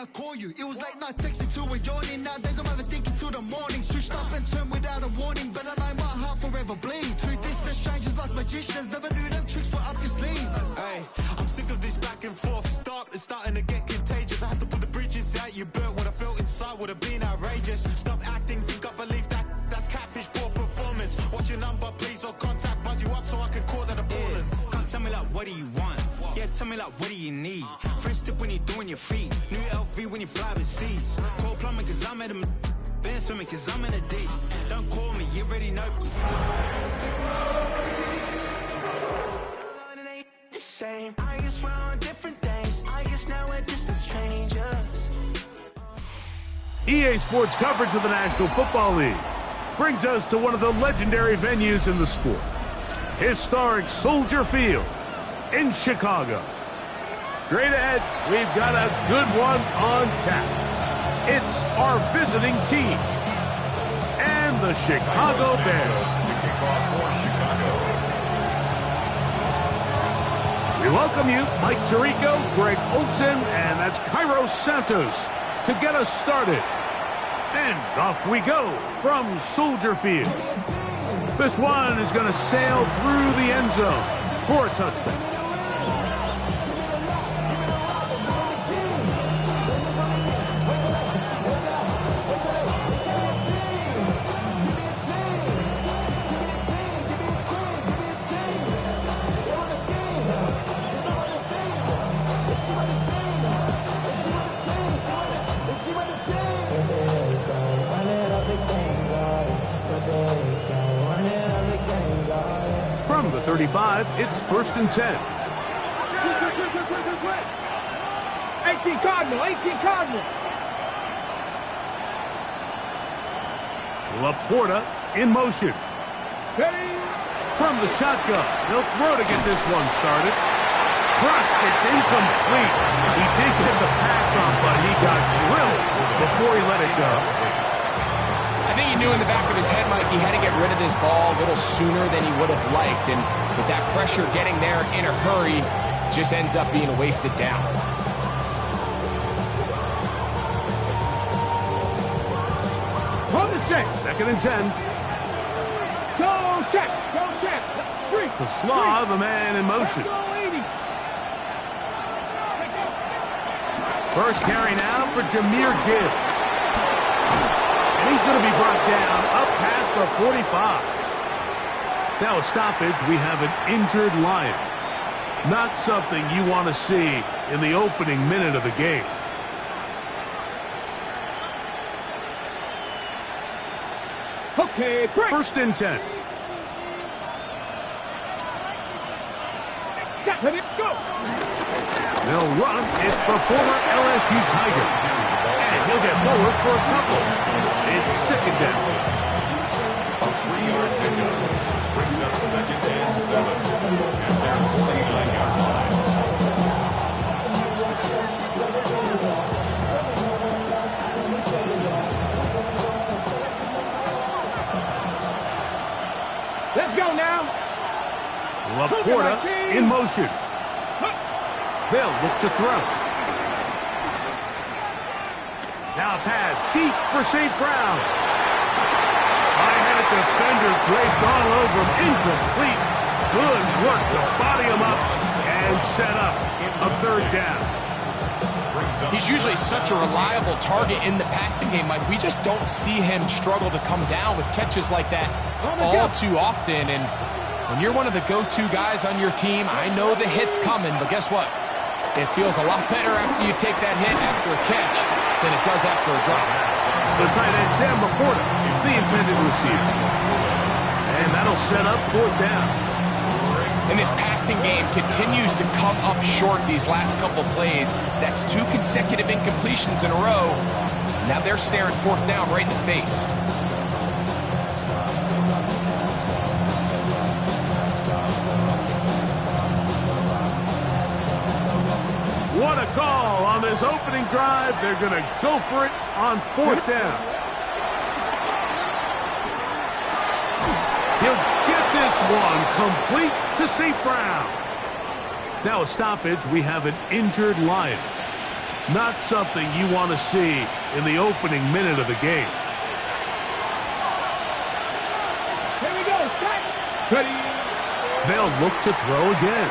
I call you. It was late night texting to a yawning. Nowadays I'm overthinking till the morning. Switched up and turned without a warning. But I know my heart forever bleed. Truth is that strangers like magicians. Never knew them tricks were up your sleeve. Hey, I'm sick of this back and forth. It's starting to get contagious. I had to put the bridges out you built. What I felt inside would have been outrageous. Stop acting, think I believe that's catfish, poor performance. What's your number, please, or contact, buzz you up so I can call that a fallen. Can't tell me like, what do you want? Yeah, tell me like, what do you need? Fresh tip when you're doing your feet. New LV when you fly overseas. Call plumbing cause I'm at a band swimming cause I'm in a date. Don't call me, you already know. The same. I guess we're on different days. I guess now we're distant strangers. EA Sports coverage of the National Football League brings us to one of the legendary venues in the sport. Historic Soldier Field in Chicago. Straight ahead, we've got a good one on tap. It's our visiting team and the Chicago Bears. We welcome you, Mike Tirico, Greg Olson, and that's Cairo Santos to get us started. And off we go from Soldier Field. This one is going to sail through the end zone for a touchdown. From the 35, it's 1st and 10. 18 Cardinal, 18 Cardinal. Laporta in motion. Steady. From the shotgun, they'll throw to get this one started. Thrust, it's incomplete. He did get the pass on, but he got drilled before he let it go. I think he knew in the back of his head, Mike, he had to get rid of this ball a little sooner than he would have liked. And with that pressure getting there in a hurry, just ends up being a wasted down. Hold the check. 2nd and 10. Go check. Go check. Three. To Slav, a man in motion. Go 80. First carry now for Jahmyr Gibbs. And he's going to be brought down up past the 45. Now a stoppage, we have an injured Lion. Not something you want to see in the opening minute of the game. Okay, break. 1st and 10. Let it go. They'll run. It's the former LSU Tiger. And he'll get forward for a couple. It's 2nd down. A 3-yard pickup brings up 2nd and 7. And they're sailing out line. Let's go now. Laporta in motion. They'll look to throw. Now pass deep for St. Brown. High-headed defender draped all over him. Incomplete. Good work to body him up and set up a 3rd down. He's usually such a reliable target in the passing game, Mike. We just don't see him struggle to come down with catches like that all too often. And when you're one of the go-to guys on your team, I know the hit's coming, but guess what? It feels a lot better after you take that hit after a catch than it does after a drop. The tight end, Sam Laporta, the intended receiver. And that'll set up 4th down. And this passing game continues to come up short these last couple plays. That's 2 consecutive incompletions in a row. Now they're staring 4th down right in the face. What a call on this opening drive. They're going to go for it on 4th down. He'll get this one complete to St. Brown. Now a stoppage. We have an injured Lion. Not something you want to see in the opening minute of the game. Here we go. Set. Ready. They'll look to throw again.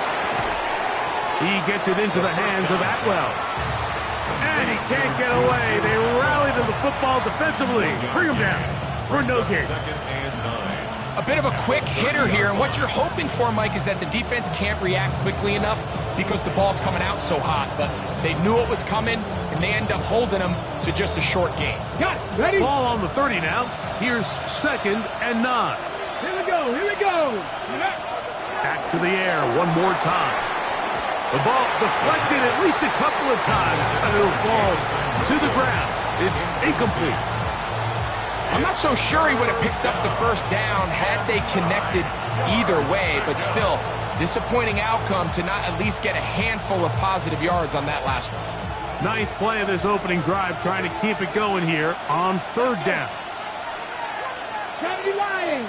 He gets it into the hands of Atwell. And he can't get away. They rally to the football defensively. Bring him down for no gain. A bit of a quick hitter here, and what you're hoping for, Mike, is that the defense can't react quickly enough because the ball's coming out so hot. But they knew it was coming, and they end up holding them to just a short gain. Got it. Ready. Ball on the 30 now. Here's 2nd and 9. Here we go. Here we go. Back to the air one more time. The ball deflected at least a couple of times, and it'll fall to the ground. It's incomplete. I'm not so sure he would have picked up the first down had they connected either way, but still, disappointing outcome to not at least get a handful of positive yards on that last one. 9th play of this opening drive, trying to keep it going here on 3rd down. County lying.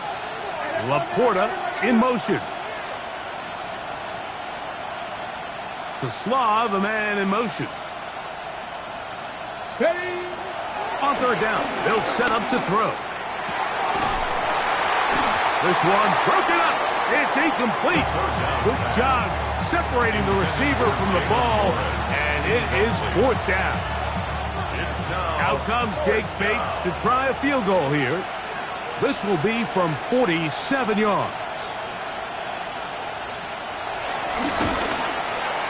Laporta in motion. To Slav, a man in motion. Steady. On 3rd down, they'll set up to throw. This one broken up. It's incomplete. Good job separating the receiver from the ball, and it is 4th down. Out comes Jake Bates to try a field goal here. This will be from 47 yards.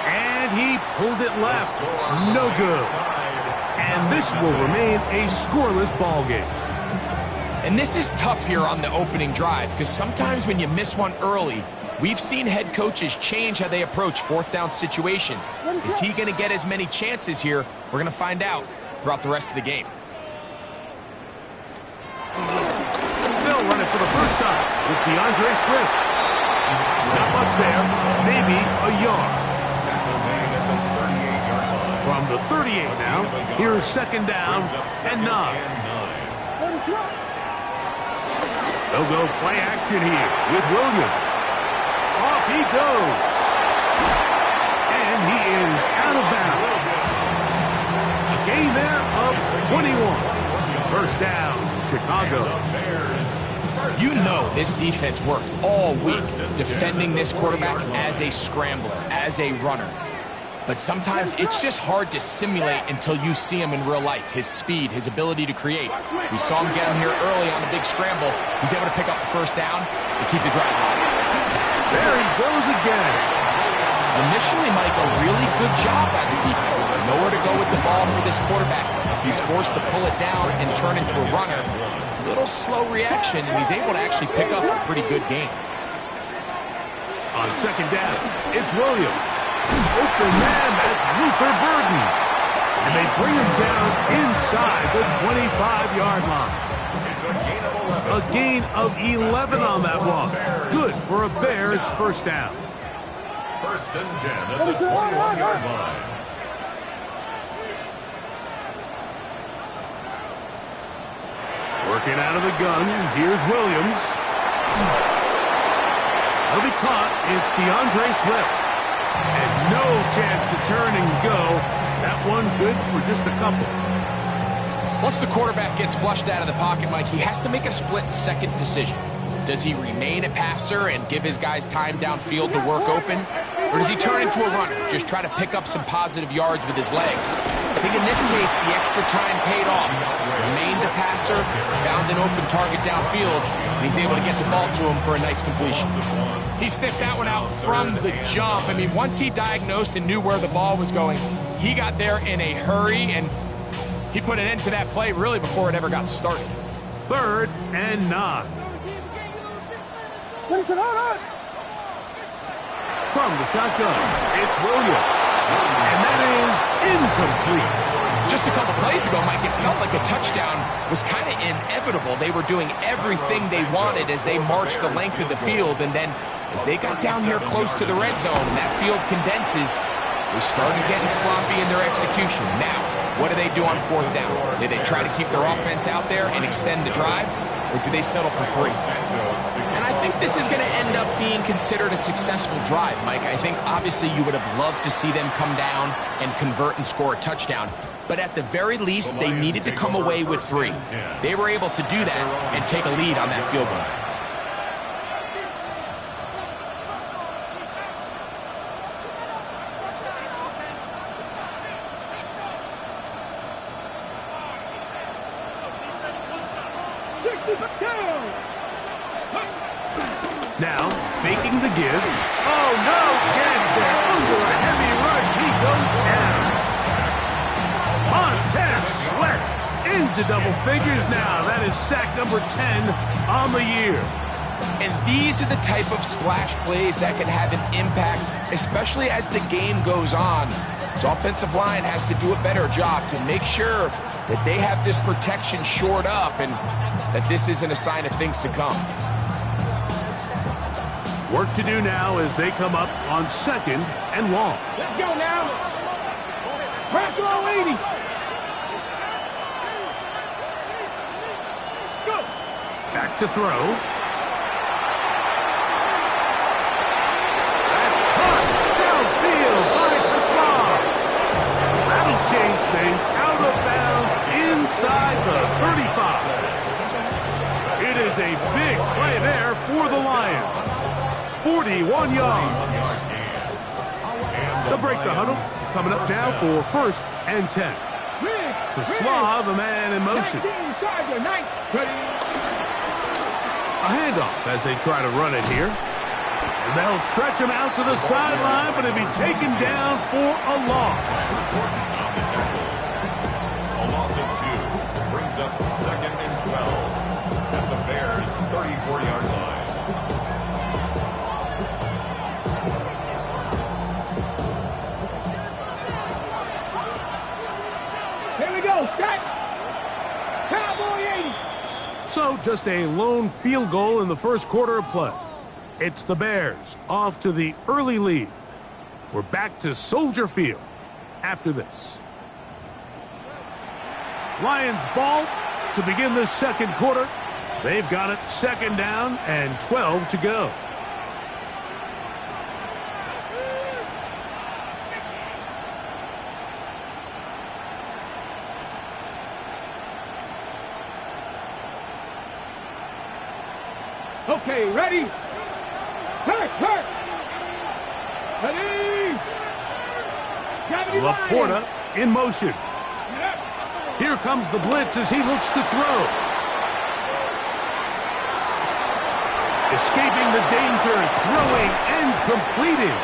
And he pulled it left. No good. And this will remain a scoreless ball game. And this is tough here on the opening drive because sometimes when you miss one early, we've seen head coaches change how they approach 4th down situations. Is he going to get as many chances here? We're going to find out throughout the rest of the game. They'll run it for the first time with DeAndre Swift. Not much there, maybe a yard. From the 38 now, here's 2nd down and 9. They'll go play action here with Williams. Off he goes. And he is out of bounds. A gain there of 21. 1st down, Chicago. You know this defense worked all week defending this quarterback as a scrambler, as a runner. But sometimes it's just hard to simulate until you see him in real life. His speed, his ability to create. We saw him get him here early on the big scramble. He's able to pick up the 1st down and keep the drive alive. There he goes again. Initially, Mike, a really good job by the defense. Nowhere to go with the ball for this quarterback. He's forced to pull it down and turn into a runner. A little slow reaction, and he's able to actually pick up a pretty good game. On 2nd down, it's Williams. Open man, that's Luther Burden. And they bring him down inside the 25-yard line. A gain of 11 on that one. Good for a Bears 1st down. 1st and 10 at the 21-yard line. Working out of the gun, here's Williams. He'll be caught. It's DeAndre Swift. And no chance to turn and go. That one good for just a couple. Once the quarterback gets flushed out of the pocket, Mike, he has to make a split-second decision. Does he remain a passer and give his guys time downfield to work open? Or does he turn into a runner, just try to pick up some positive yards with his legs? I think in this case, the extra time paid off. Remained a passer, found an open target downfield, and he's able to get the ball to him for a nice completion. He sniffed that one out from the jump. I mean, once he diagnosed and knew where the ball was going, he got there in a hurry, and he put an end to that play really before it ever got started. 3rd and 9. From the shotgun, it's Williams. And that is incomplete. Just a couple plays ago, Mike, it felt like a touchdown was kind of inevitable. They were doing everything they wanted as they marched the length of the field, and then as they got down here close to the red zone and that field condenses, they started getting sloppy in their execution. Now, what do they do on 4th down? Do they try to keep their offense out there and extend the drive, or do they settle for 3? And I think this is going to end up being considered a successful drive, Mike. I think obviously you would have loved to see them come down and convert and score a touchdown. But at the very least, they needed to come away with 3. They were able to do that and take a lead on that field goal. Now, faking the give. Oh, no chance there. Under a heavy rush, he goes down. Montez Sweat into double figures now. That is sack number 10 on the year. And these are the type of splash plays that can have an impact, especially as the game goes on. So offensive line has to do a better job to make sure that they have this protection shored up and that this isn't a sign of things to come. Work to do now as they come up on 2nd and long. Let's go now. Crack all 80. Let's go. Back to throw. That's caught downfield by Tasman. That'll change things out of bounds inside the 35. It is a big play there for the Lions. 41 yards. They'll break the huddle. Coming up now for 1st and 10. To Slav, the man in motion. A handoff as they try to run it here. And they'll stretch him out to the sideline, but he'll be taken down for a loss. A loss of 2 brings up 2nd and 12 at the Bears' 34-yard line. So just a lone field goal in the first quarter of play. It's the Bears off to the early lead. We're back to Soldier Field after this. Lions ball to begin this second quarter. They've got it 2nd down and 12 to go. Okay, ready? Hurt! Ready? Laporta in motion. Here comes the blitz as he looks to throw. Escaping the danger, throwing and completing.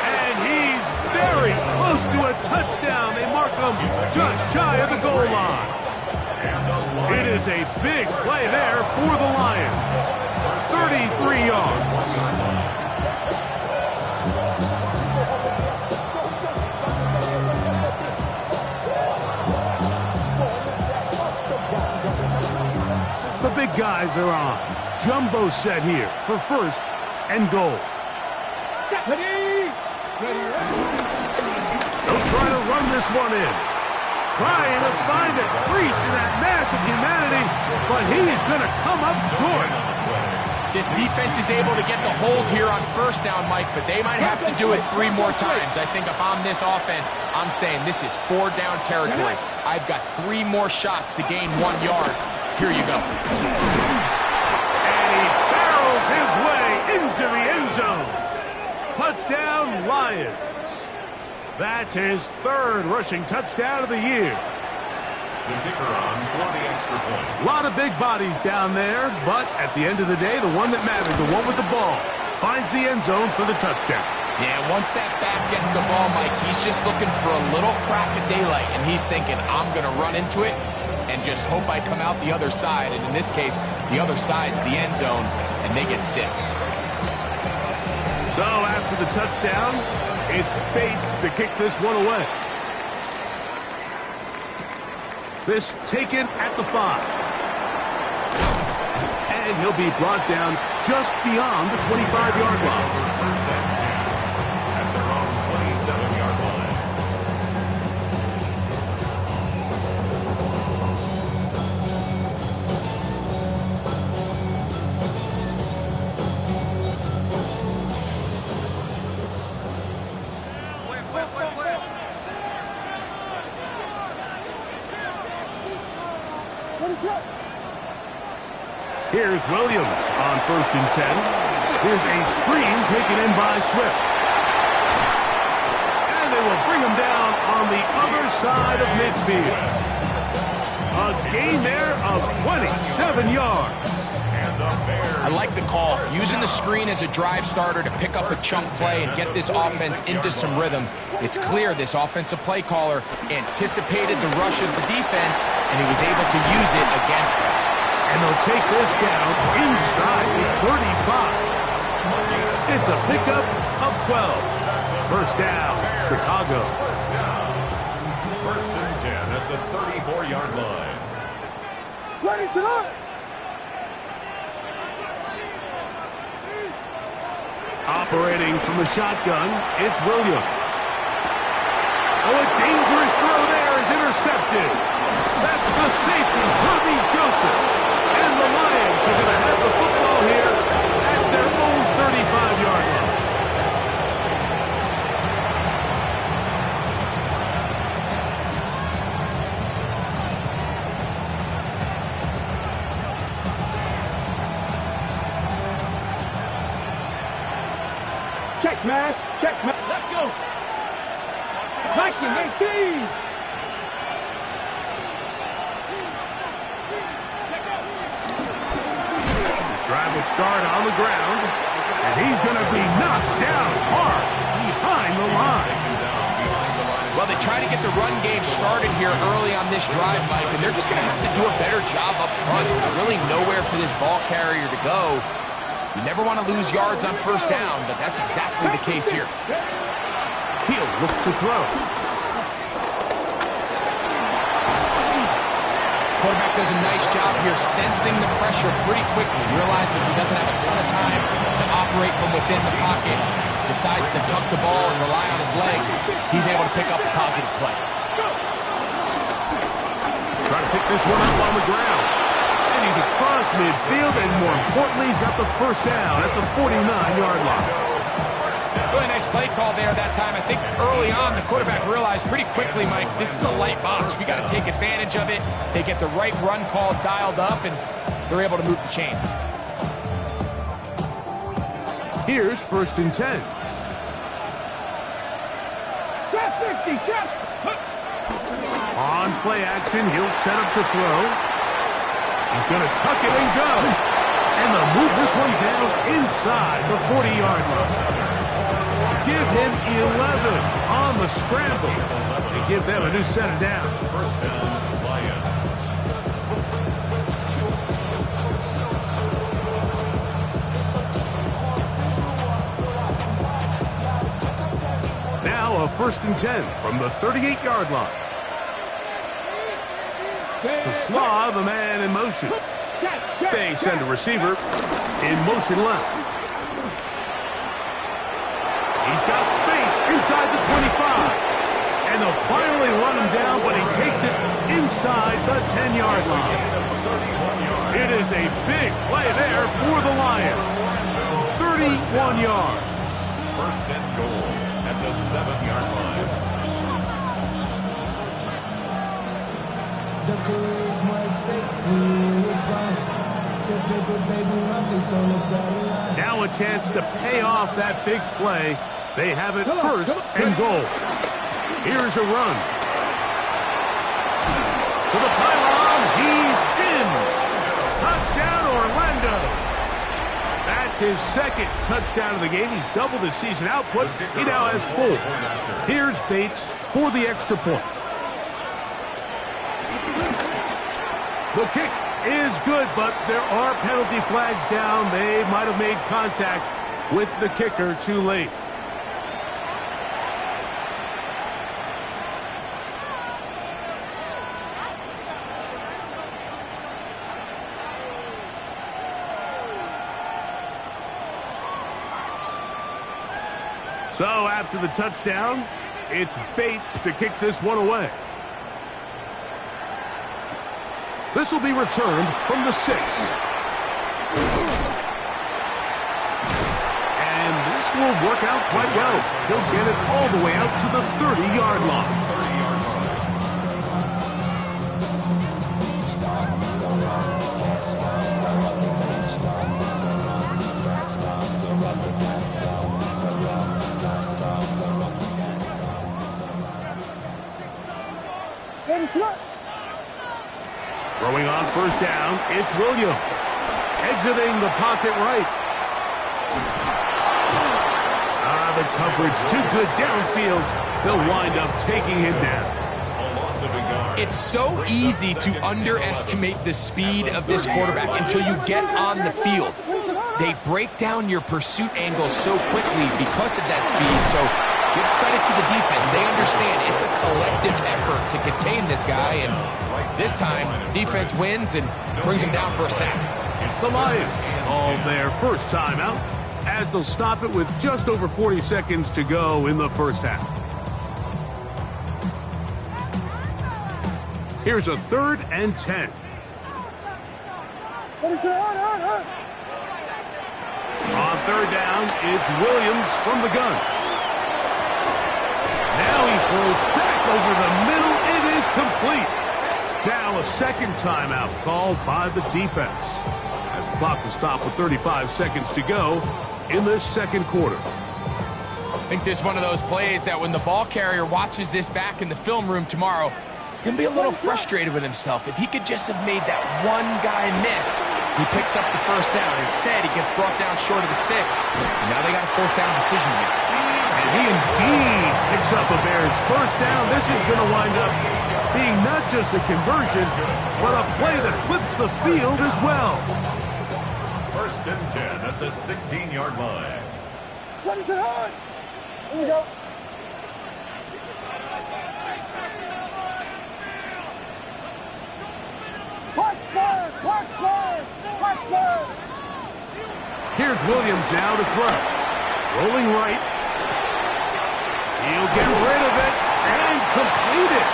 And he's very close to a touchdown. They mark him just shy of the goal line. It is a big play there for the Lions. 33 yards. The big guys are on. Jumbo set here for 1st and goal. Ready? They'll try to run this one in. Trying to find a crease in that mass of humanity, but he's going to come up short. This defense is able to get the hold here on 1st down, Mike, but they might have to do it 3 more times. I think if I'm this offense, I'm saying this is 4 down territory. I've got 3 more shots to gain 1 yard. Here you go. And he barrels his way into the end zone. Touchdown, Lions. That's his 3rd rushing touchdown of the year. The kicker on for the extra point. A lot of big bodies down there, but at the end of the day, the one that mattered, the one with the ball, finds the end zone for the touchdown. Yeah, once that back gets the ball, Mike, he's just looking for a little crack of daylight, and he's thinking, I'm going to run into it and just hope I come out the other side. And in this case, the other side's the end zone, and they get 6. So after the touchdown, it's Bates to kick this one away. This taken at the 5. And he'll be brought down just beyond the 25-yard line. 1st and 10 at their own 27-yard line. Here's Williams on 1st and 10. Here's a screen taken in by Swift. And they will bring him down on the other side of midfield. A gain there of 27 yards. I like the call. Using the screen as a drive starter to pick up a chunk play and get this offense into some rhythm. It's clear this offensive play caller anticipated the rush of the defense, and he was able to use it against them. And they'll take this down inside the 35. It's a pickup of 12. First down, Chicago. First and 10 at the 34-yard line. Ready to go. Operating from the shotgun, it's Williams. Oh, a dangerous throw there is intercepted. That's the safety, Kirby Joseph. And the Lions are going to have the football here at their own 35-yard line. Check, man. Check, man. Let's go. Nice, man. Drive will start on the ground, and he's going to be knocked down hard behind the line. Well, they try to get the run game started here early on this drive, Mike, and they're just going to have to do a better job up front. There's really nowhere for this ball carrier to go. You never want to lose yards on first down, but that's exactly the case here. He'll look to throw. Quarterback does a nice job here sensing the pressure pretty quickly. Realizes he doesn't have a ton of time to operate from within the pocket. Decides to tuck the ball and rely on his legs. He's able to pick up a positive play. Trying to pick this one up on the ground. And he's across midfield, and more importantly, he's got the first down at the 49-yard line. Really nice play call there that time. I think early on, the quarterback realized pretty quickly, Mike, this is a light box. We got to take advantage of it. They get the right run call dialed up, and they're able to move the chains. Here's 1st and 10. Check 50, check. On play action, he'll set up to throw. He's going to tuck it and go. And they'll move this one down inside the 40-yard line. Give him 11 on the scramble. And give them a new set of down. First down, Lions. Now a 1st and 10 from the 38-yard line. To Slav, a man in motion. They send a receiver in motion left. He's got space inside the 25. And they'll finally run him down, but he takes it inside the 10-yard line. It is a big play there for the Lions. 31 yards. First and goal at the 7-yard line. Now a chance to pay off that big play. They have it first and goal. Here's a run. To the pylon. He's in. Touchdown, Orlando. That's his second touchdown of the game. He's doubled his season output. He now has 4. Here's Bates for the extra point. The kick is good, but there are penalty flags down. They might have made contact with the kicker too late. So after the touchdown, it's Bates to kick this one away. This will be returned from the 6. And this will work out quite well. He'll get it all the way out to the 30-yard line. Throwing on first down, it's Williams. Exiting the pocket right. The coverage too good downfield. They'll wind up taking him down. It's so easy to underestimate the speed of this quarterback until you get on the field. They break down your pursuit angles so quickly because of that speed. So give credit to the defense. They understand it's a collective effort to contain this guy. And this time, defense wins and brings him down for a sack. The Lions call their first timeout as they'll stop it with just over 40 seconds to go in the first half. Here's a 3rd and 10. On 3rd down, it's Williams from the gun. Now he throws back over the middle. It is complete. Now a second timeout called by the defense. As the clock will stop with 35 seconds to go in this second quarter. I think this is one of those plays that when the ball carrier watches this back in the film room tomorrow, he's going to be a little frustrated with himself. If he could just have made that one guy miss, he picks up the first down. Instead, he gets brought down short of the sticks. And now they got a 4th down decision to make. And he indeed picks up a Bears first down. This is going to wind up being not just a conversion, but a play that flips the field as well. 1st and 10 at the 16-yard line. What is it on? Here we go. Here's Williams now to throw. Rolling right. He'll get rid of it and complete it.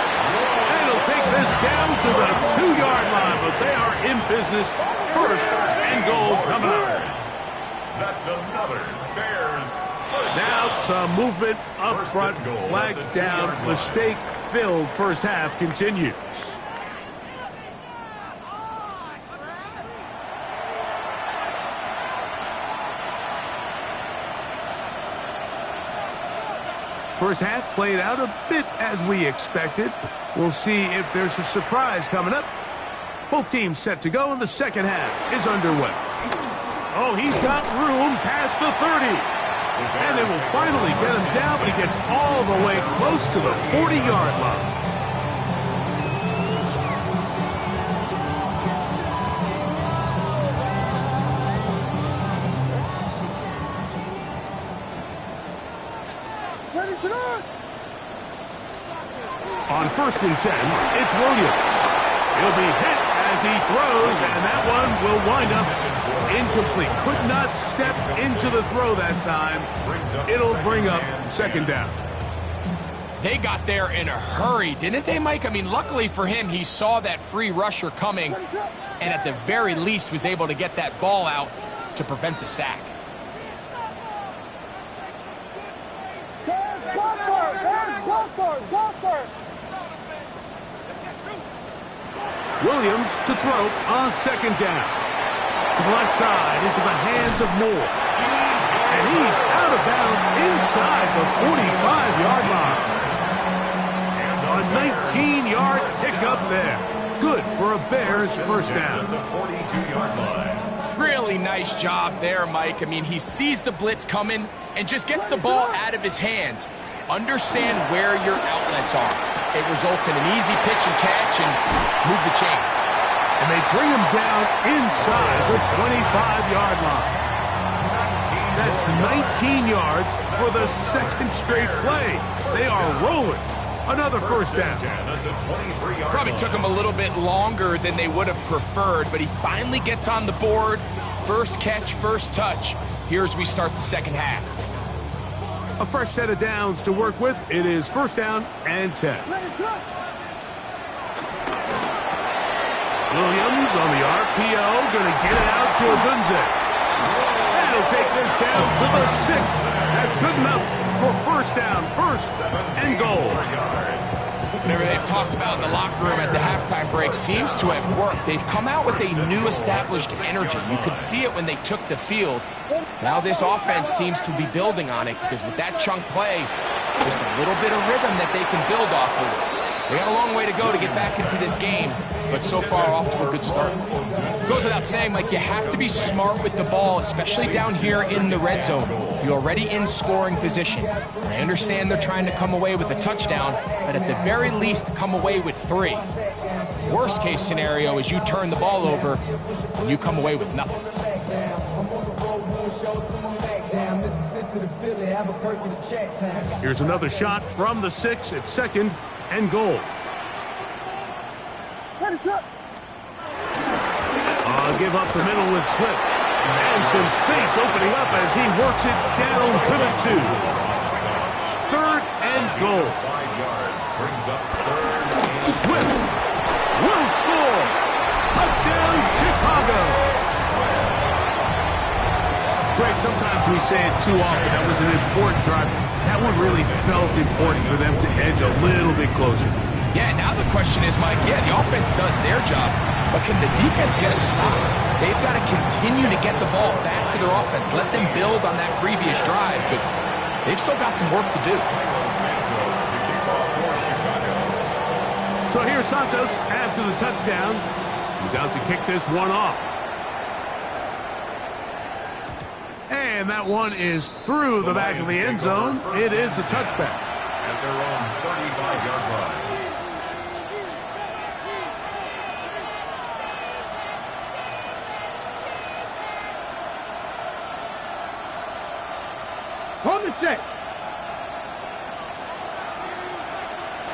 And he'll take this down to the 2-yard line, but they are in business. 1st and goal coming up. That's another Bears first Now down. some movement up front. Flags down. Mistake-filled first half continues. First half played out a bit as we expected. We'll see if there's a surprise coming up. Both teams set to go, and the second half is underway. Oh, he's got room past the 30. And they will finally get him down, but he gets all the way close to the 40-yard line. On 1st and 10, it's Williams. He'll be hit as he throws, and that one will wind up incomplete. Could not step into the throw that time. It'll bring up 2nd down. They got there in a hurry, didn't they, Mike? I mean, luckily for him, he saw that free rusher coming, and at the very least was able to get that ball out to prevent the sack. Williams to throw on 2nd down. To the left side, into the hands of Moore. And he's out of bounds inside the 45-yard line. A 19-yard pickup there. Good for a Bears first down. The 42-yard line. Really nice job there, Mike. I mean, he sees the blitz coming and just gets the ball out of his hands. Understand where your outlets are. It results in an easy pitch and catch and move the chains. And they bring him down inside the 25-yard line. That's 19 yards for the 2nd straight play. They are rolling. Another first down. Probably took him a little bit longer than they would have preferred, but he finally gets on the board. First catch, first touch. Here as we start the second half. A fresh set of downs to work with. It is 1st down and 10. Williams on the RPO, going to get it out to Agunze. And he'll take this down to the 6. That's good enough for 1st down, 1st and goal. Whatever they've talked about in the locker room at the halftime break seems to have worked. They've come out with a new established energy. You could see it when they took the field. Now this offense seems to be building on it because with that chunk play, just a little bit of rhythm that they can build off of. We got a long way to go to get back into this game, but so far off to a good start. Goes without saying, Mike, you have to be smart with the ball, especially down here in the red zone. You're already in scoring position. I understand they're trying to come away with a touchdown, but at the very least, come away with 3. Worst case scenario is you turn the ball over and you come away with nothing. Here's another shot from the 6 at 2nd and goal. Give up the middle with Swift. And some space opening up as he works it down to the 2. 3rd and goal. 5 yards brings up 3rd. Swift will score. Touchdown, Chicago. Greg, sometimes we say it too often. That was an important drive. That one really felt important for them to edge a little bit closer. Yeah, now the question is, Mike, the offense does their job, but can the defense get a stop? They've got to continue to get the ball back to their offense. Let them build on that previous drive because they've still got some work to do. So here's Santos after the touchdown. He's out to kick this one off. And that one is through the back of the end zone. It is a touchback. At their own 35-yard line. On the set.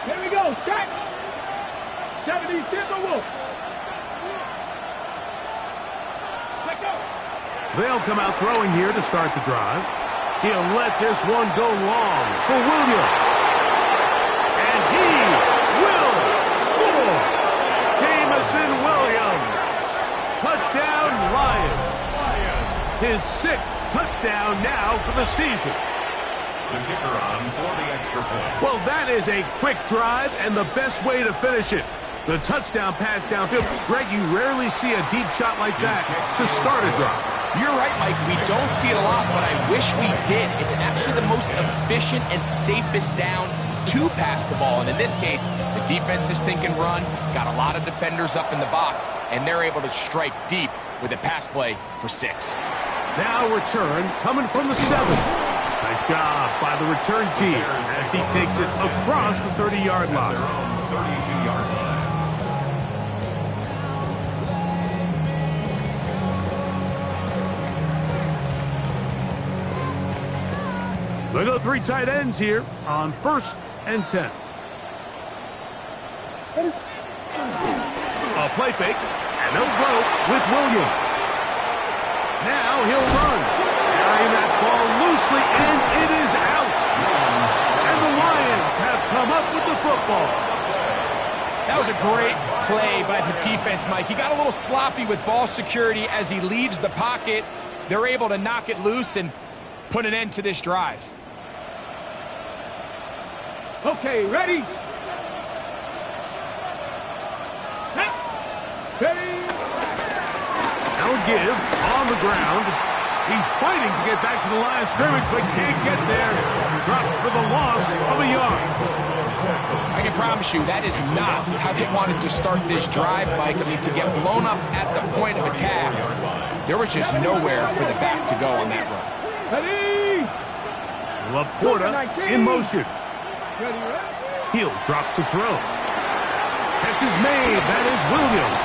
Here we go. Check. 70 Timberwolves. Let go. They'll come out throwing here to start the drive. He'll let this one go long for Williams. And he will score. Jamison Williams. Touchdown, Lions. His 6th touchdown now for the season. The kicker on for the extra point. Well, that is a quick drive and the best way to finish it. The touchdown pass downfield. Greg, you rarely see a deep shot like that to start a drive. You're right, Mike. We don't see it a lot, but I wish we did. It's actually the most efficient and safest down to pass the ball. And in this case, the defense is thinking run, got a lot of defenders up in the box, and they're able to strike deep with a pass play for 6. Now return coming from the 7. Nice job by the return team as he takes it across the 30-yard line. 32-yard line. They go 3 tight ends here on 1st and 10. A play fake, and they'll go with Williams. Now he'll run, carrying that ball loosely, and it is out. And the Lions have come up with the football. That was a great play by the defense, Mike. He got a little sloppy with ball security as he leaves the pocket. They're able to knock it loose and put an end to this drive. Okay, ready? Steady. Now give on the ground. He's fighting to get back to the line of scrimmage, but can't get there. Dropped for the loss of a yard. I can promise you that is not how they wanted to start this drive, Mike. I mean, to get blown up at the point of attack, there was just nowhere for the back to go on that run. Ready. Laporta in motion. Ready, ready. He'll drop to throw. Catch is made. That is Williams.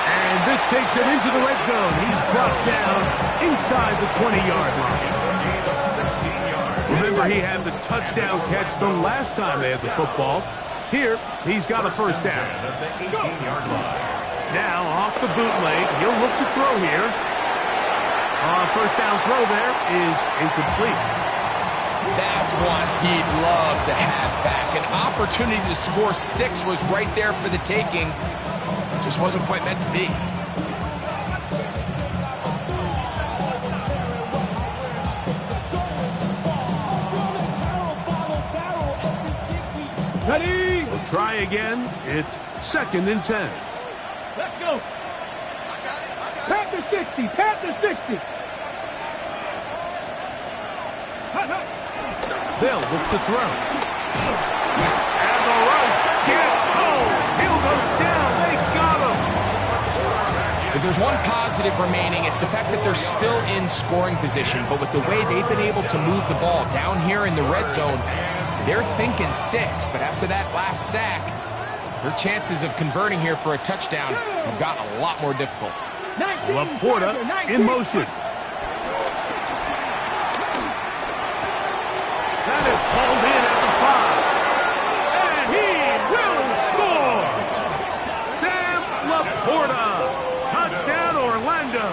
And this takes him into the red zone. He's brought down inside the 20-yard line. Remember, he had the touchdown catch the last time they had the football. Here, he's got a first down. Now, off the bootleg, he'll look to throw here. First down throw there is incomplete. That's one he'd love to have back. An opportunity to score 6 was right there for the taking. Just wasn't quite meant to be. Ready. We'll try again. It's 2nd and 10. Let's go. Panther 60. Panther 60. Hot, hot. They'll look to throw. And the rush there's one positive remaining. It's the fact that they're still in scoring position. But with the way they've been able to move the ball down here in the red zone, they're thinking 6. But after that last sack, their chances of converting here for a touchdown have gotten a lot more difficult. Laporta in motion. That is pulled in at the 5. And he will score! Sam Laporta. Touchdown, Orlando.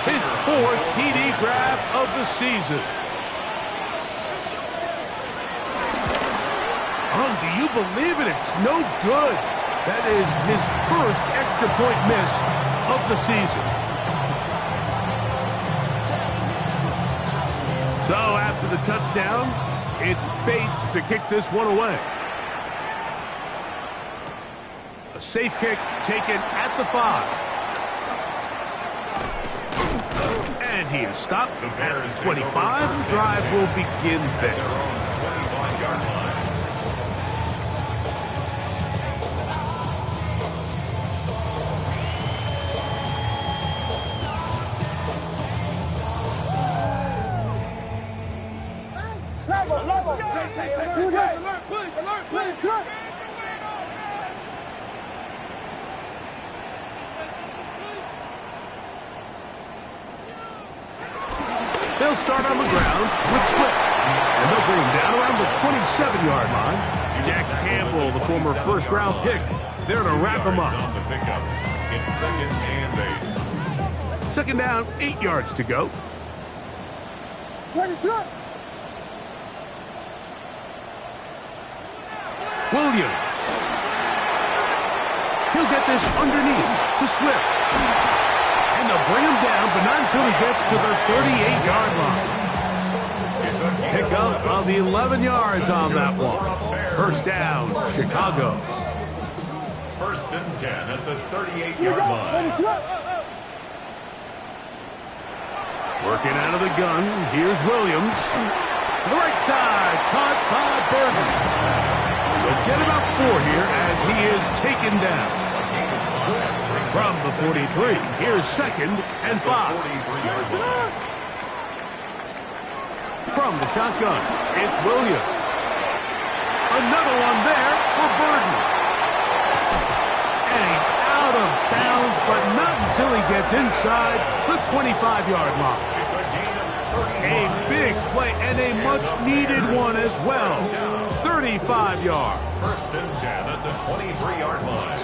His 4th TD grab of the season. Oh, do you believe it? It's no good. That is his first extra point miss of the season. So after the touchdown, it's Bates to kick this one away. A safe kick taken at the 5. And he is stopped at the 25. The drive will begin there. 25-yard line. They'll start on the ground with Swift. And they'll bring him down around the 27-yard line. Jack Campbell, the former first-round pick, there to wrap him up. On the pickup. It's 2nd and 8. 2nd down, 8 yards to go. Williams. He'll get this underneath to Swift. And they'll bring him down, but not until he gets to the 38-yard line. Pick up of 11 yards on that one. 1st down, Chicago. 1st and 10 at the 38-yard line. Working out of the gun, here's Williams. To the right side, caught by Burton. They'll get about 4 here as he is taken down. From the 43, here's 2nd and 5. From the shotgun, it's Williams. Another one there for Burton. And he's out of bounds, but not until he gets inside the 25-yard line. A big play and a much-needed one as well. 35 yards. 1st and 10 at the 23-yard line.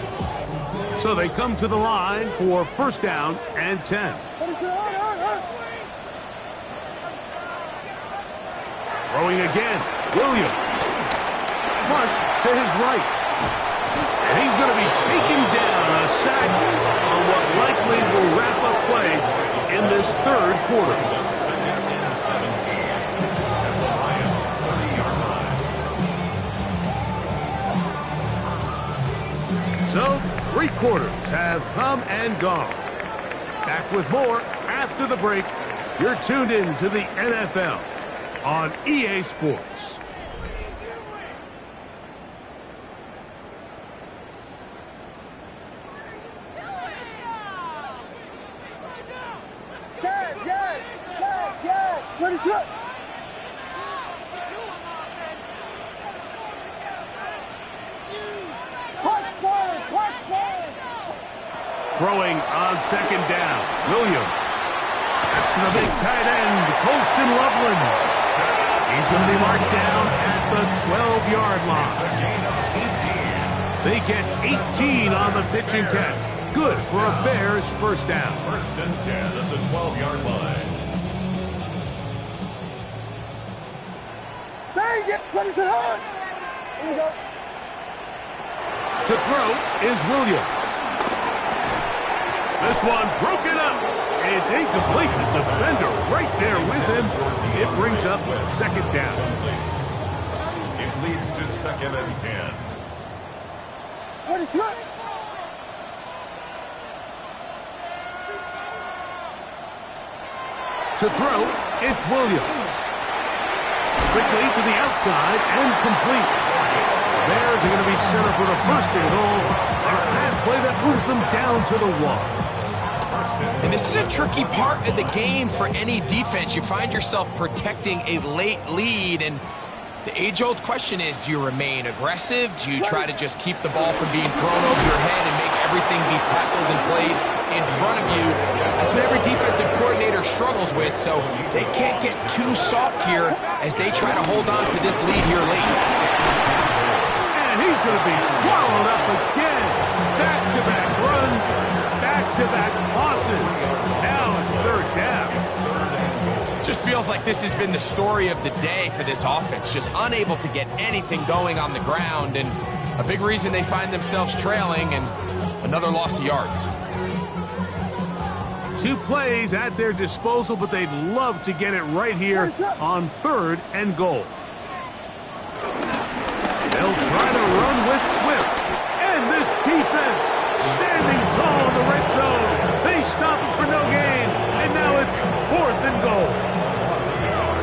So they come to the line for 1st down and 10. Throwing again, Williams. Flush to his right. And he's going to be taken down, a sack on what likely will wrap up play in this 3rd quarter. 2nd and 17 at the Lions' 30-yard line. So, 3 quarters have come and gone. Back with more after the break. You're tuned in to the NFL on EA Sports. What is up? Throwing on 2nd down, Williams. That's the big tight end, Colston Loveland. He's going to be marked down at the 12-yard line. They get 18 on the pitch and catch. Good for a Bears 1st down. 1st and 10 at the 12-yard line. Dang it! What is it on? Here we go. To throw is Williams. This one broken up. It's incomplete. The defender right there with him. It brings up 2nd down. It leads to 2nd and 10. What is up? To throw, it's Williams. Quickly to the outside and complete. The Bears are going to be set up with a 1st and goal on a pass play that moves them down to the 1. And this is a tricky part of the game for any defense. You find yourself protecting a late lead, and the age-old question is, do you remain aggressive? Do you try to just keep the ball from being thrown over your head and make everything be tackled and played in front of you? That's what every defensive coordinator struggles with, so they can't get too soft here as they try to hold on to this lead here late. And he's going to be swallowed up again. Back-to-back runs, back-to-back losses. Now it's 3rd down. Just feels like this has been the story of the day for this offense, just unable to get anything going on the ground, and a big reason they find themselves trailing and another loss of yards. 2 plays at their disposal, but they'd love to get it right here on 3rd and goal. They'll try to run with Swift, and this defense standing tall in the red zone. They stop it for no gain, and now it's 4th and goal.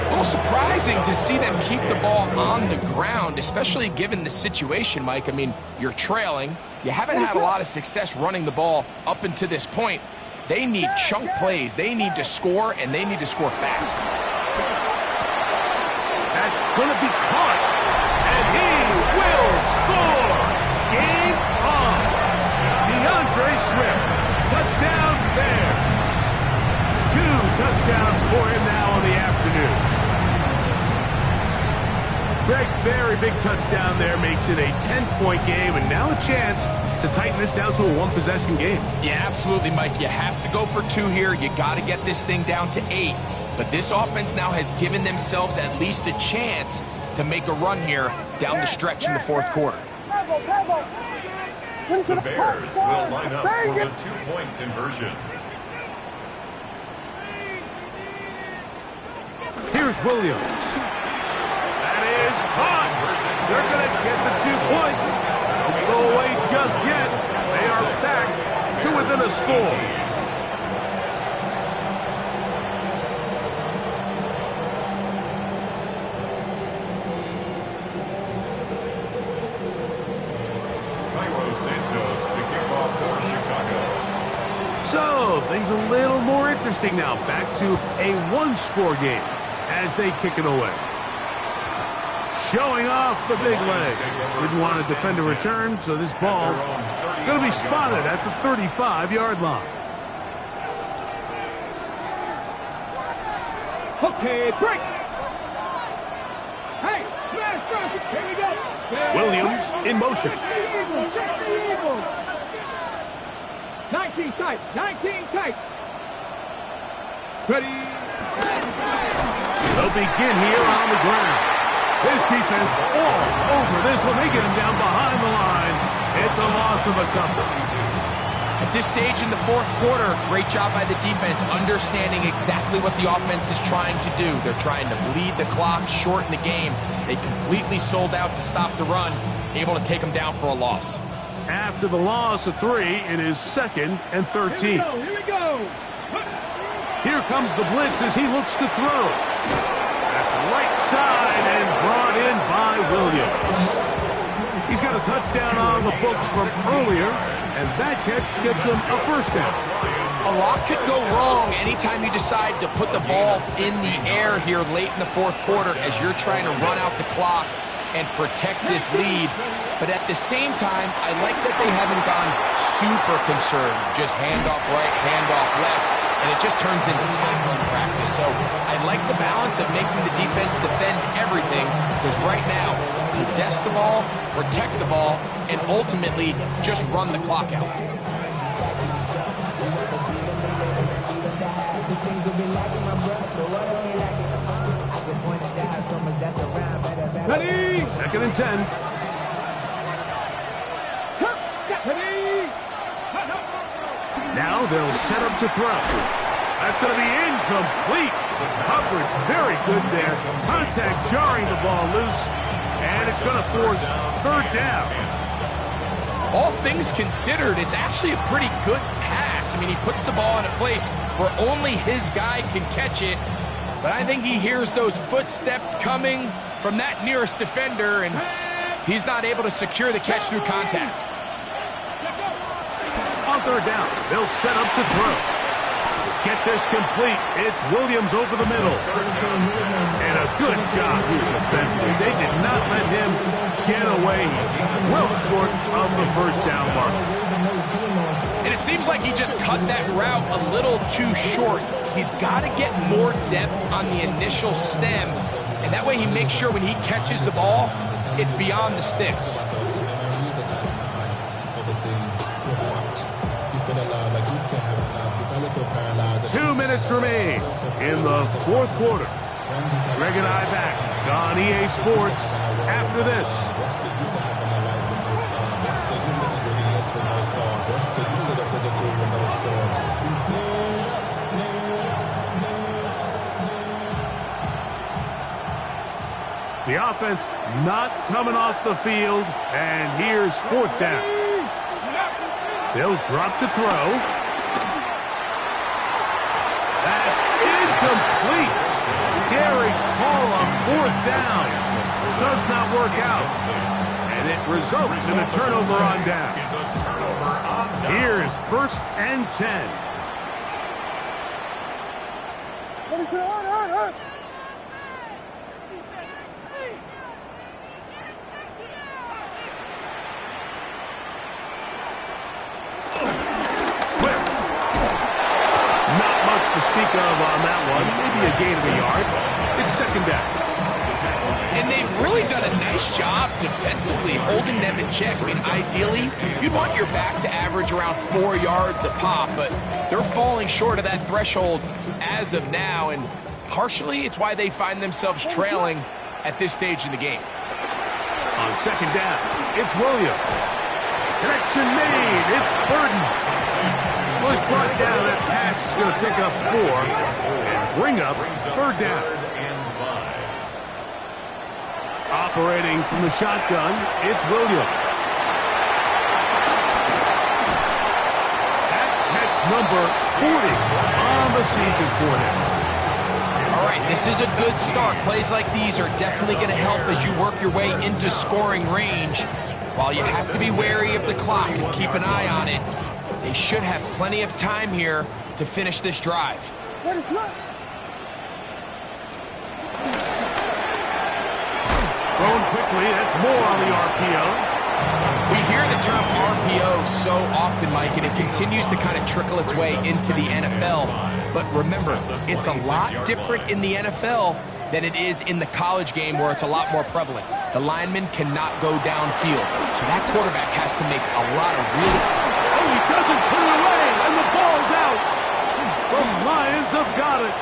A little surprising to see them keep the ball on the ground, especially given the situation, Mike. I mean, you're trailing. You haven't had a lot of success running the ball up until this point. They need chunk plays. They need to score, and they need to score fast. That's going to be caught, and he will score. Game on. DeAndre Swift, touchdown Bears. 2 touchdowns for him now on the afternoon. Greg, very big touchdown there, makes it a 10-point game, and now a chance to tighten this down to a 1-possession game. Yeah, absolutely, Mike. You have to go for 2 here. You got to get this thing down to 8. But this offense now has given themselves at least a chance to make a run here down the stretch in the 4th quarter. The Bears will line up for the 2-point conversion. Here's Williams. That is caught. They're going to get the 2 points. Don't go away just yet. They are back to within a score. So, things a little more interesting now. Back to a 1-score game as they kick it away. Showing off the big leg. Didn't want to defend a return, so this ball going to be spotted at the 35-yard line. Okay, break. Hey, smash, here we go. Williams in motion. Check the Eagles. 19 tight, 19 tight. Ready. They'll begin here on the ground. This defense all over this one. They get him down behind the line. It's a loss of a couple. At this stage in the 4th quarter, great job by the defense, understanding exactly what the offense is trying to do. They're trying to bleed the clock, shorten the game. They completely sold out to stop the run, able to take them down for a loss. After the loss of 3, it is 2nd and 13. Here we go. Here comes the blitz as he looks to throw. That's right side and brought in by Williams. He's got a touchdown on the books from earlier, and that catch gets him a 1st down. A lot could go wrong anytime you decide to put the ball in the air here late in the 4th quarter as you're trying to run out the clock and protect this lead. But at the same time, I like that they haven't gone super conservative. Just handoff right, handoff left, and it just turns into tackling practice. So I like the balance of making the defense defend everything, because right now, possess the ball, protect the ball, and ultimately just run the clock out. Ready. 2nd and 10. Now they'll set up to throw. That's going to be incomplete. Coverage very good there. Contact jarring the ball loose. And it's going to force 3rd down. All things considered, it's actually a pretty good pass. I mean, he puts the ball in a place where only his guy can catch it. But I think he hears those footsteps coming from that nearest defender, and he's not able to secure the catch through contact. third down. They'll set up to throw. Get this complete. It's Williams over the middle. And a good job here defensively. They did not let him get away. He's well short of the first down mark. And it seems like he just cut that route a little too short. He's got to get more depth on the initial stem, and that way he makes sure when he catches the ball, it's beyond the sticks. 2 minutes remain in the fourth quarter. Greg and I back on EA Sports after this. The offense not coming off the field, and here's fourth down. They'll drop to throw. That's incomplete. Daring call on fourth down. Does not work out. And it results in a turnover on down. Here's 1st and 10. Speak of on that one, maybe a gain of a yard. It's second down. And they've really done a nice job defensively holding them in check. I mean, ideally, you'd want your back to average around 4 yards a pop, but they're falling short of that threshold as of now, and partially it's why they find themselves trailing at this stage in the game. On second down, it's Williams. Connection made. It's Burden. Well, he's brought down. That pass is going to pick up 4 and bring up third down. Operating from the shotgun, it's Williams. That's number 40 on the season for him. All right, this is a good start. Plays like these are definitely going to help as you work your way into scoring range. While you have to be wary of the clock and keep an eye on it, they should have plenty of time here to finish this drive. Going quickly, that's more on the RPO. We hear the term RPO so often, Mike, and it continues to kind of trickle its way into the NFL. But remember, it's a lot different in the NFL than it is in the college game where it's a lot more prevalent. The lineman cannot go downfield, so that quarterback has to make a lot of really... Oh, he doesn't put it away, and the ball's out. The Lions have got it.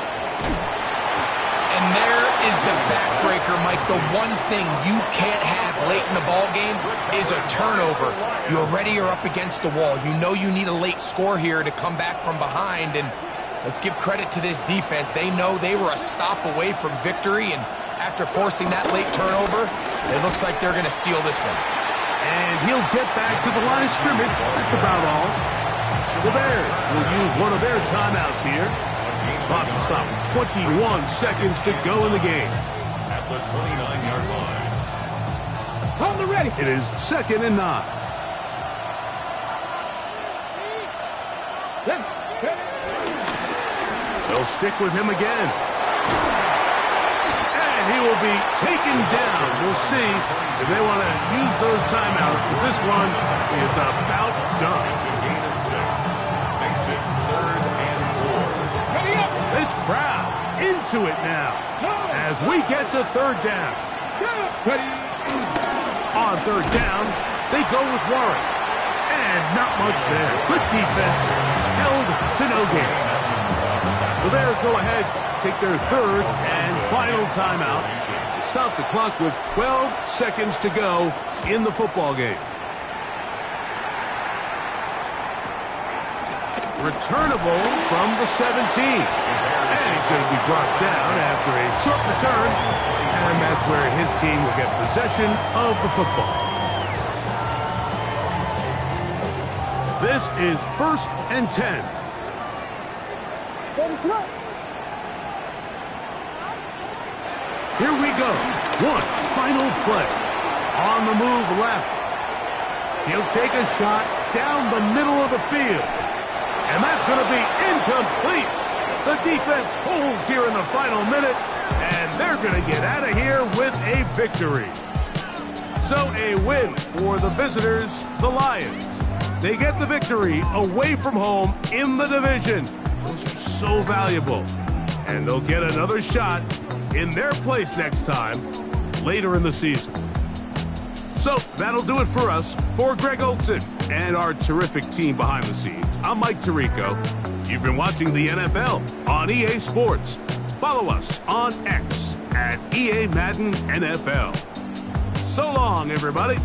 And there is the backbreaker, Mike. The one thing you can't have late in the ball game is a turnover. You're already up against the wall. You know you need a late score here to come back from behind, and let's give credit to this defense. They know they were a stop away from victory, and after forcing that late turnover, it looks like they're going to seal this one. And he'll get back to the line of scrimmage. That's about all. The Bears will use one of their timeouts here. Clock will stop with 21 seconds to go in the game. At the 29-yard line. On the ready. It is 2nd and 9. They'll stick with him again. And he will be taken down. We'll see if they want to use those timeouts. But this one is about done. It's a gain of 6. Makes it 3rd and 4. Ready up. This crowd into it now as we get to third down. Ready. On third down, they go with Warren. And not much there. Good defense. Held to no gain. The Bears go ahead, take their 3rd and final timeout. Stop the clock with 12 seconds to go in the football game. Returnable from the 17. And he's going to be brought down after a short return. And that's where his team will get possession of the football. This is 1st and 10. Here we go. One final play. On the move left. He'll take a shot down the middle of the field. And that's going to be incomplete. The defense holds here in the final minute, and they're going to get out of here with a victory. So a win for the visitors, the Lions. They get the victory away from home in the division. Those are so valuable. And they'll get another shot in their place next time later in the season. So that'll do it for us. For Greg Olson and our terrific team behind the scenes, I'm Mike Tirico. You've been watching the NFL on EA Sports. Follow us on X at EA Madden NFL. So long, everybody.